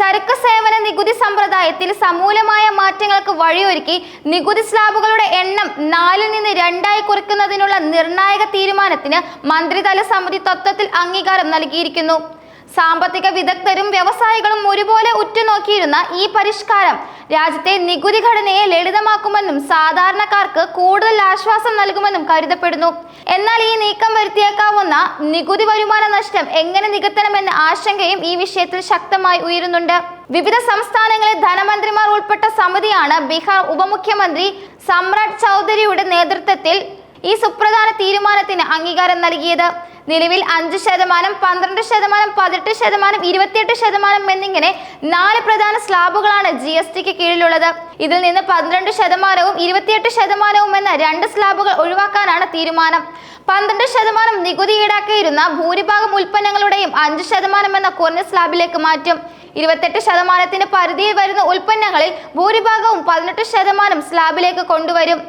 ചരക്ക് സേവന നികുതി സമ്പ്രദായത്തിൽ സമൂലമായ മാറ്റങ്ങൾക്ക് വഴിയൊരുക്കി നികുതി സ്ലാബുകളുടെ എണ്ണം 4-ൽ നിന്ന് 2 കുറയ്ക്കുന്നതിനുള്ള നിർണായക തീരുമാനത്തിന് മന്ത്രിതല സമിതി തത്വത്തിൽ അംഗീകാരം നൽകിയിരിക്കുന്നു. സാമ്പത്തിക വിദഗ്ധരും വ്യവസായികളും ഒരുപോലെ ഉറ്റുനോക്കിയിരുന്ന ഈ പരിഷ്കാരം രാജ്യത്തെ നികുതി ഘടനയെ ലളിതമാക്കുമെന്നും സാധാരണക്കാർക്ക് കൂടുതൽ ആശ്വാസം നൽകുമെന്നും കരുതപ്പെടുന്നു. എന്നാൽ ഈ നീക്കം വരുത്തിയേക്കാവുന്ന നികുതി വരുമാന നഷ്ടം എങ്ങനെ നികത്തണമെന്ന ആശങ്കയും ഈ വിഷയത്തിൽ ശക്തമായി ഉയരുന്നുണ്ട്. വിവിധ സംസ്ഥാനങ്ങളിലെ ധനമന്ത്രിമാർ ഉൾപ്പെട്ട സമിതിയാണ് ബീഹാർ ഉപമുഖ്യമന്ത്രി സമ്രാട് ചൗധരിയുടെ നേതൃത്വത്തിൽ ഈ സുപ്രധാന തീരുമാനത്തിന് അംഗീകാരം നൽകിയത്. നിലവിൽ 5%, 12%, 18%, 28% എന്നിങ്ങനെ 4 പ്രധാന സ്ലാബുകളാണ് GSTക്ക് കീഴിലുള്ളത്. ഇതിൽ നിന്ന് 12%-ഉം 28%-ഉം എന്ന 2 സ്ലാബുകൾ ഒഴിവാക്കാനാണ് തീരുമാനം. 12% നികുതി ഈടാക്കിയിരുന്ന ഭൂരിഭാഗം ഉൽപ്പന്നങ്ങളുടെയും 5% എന്ന കുറഞ്ഞ സ്ലാബിലേക്ക് മാറ്റും. 28%-ത്തിന് പരിധിയിൽ വരുന്ന ഉൽപ്പന്നങ്ങളിൽ ഭൂരിഭാഗവും 18% സ്ലാബിലേക്ക് കൊണ്ടുവരും.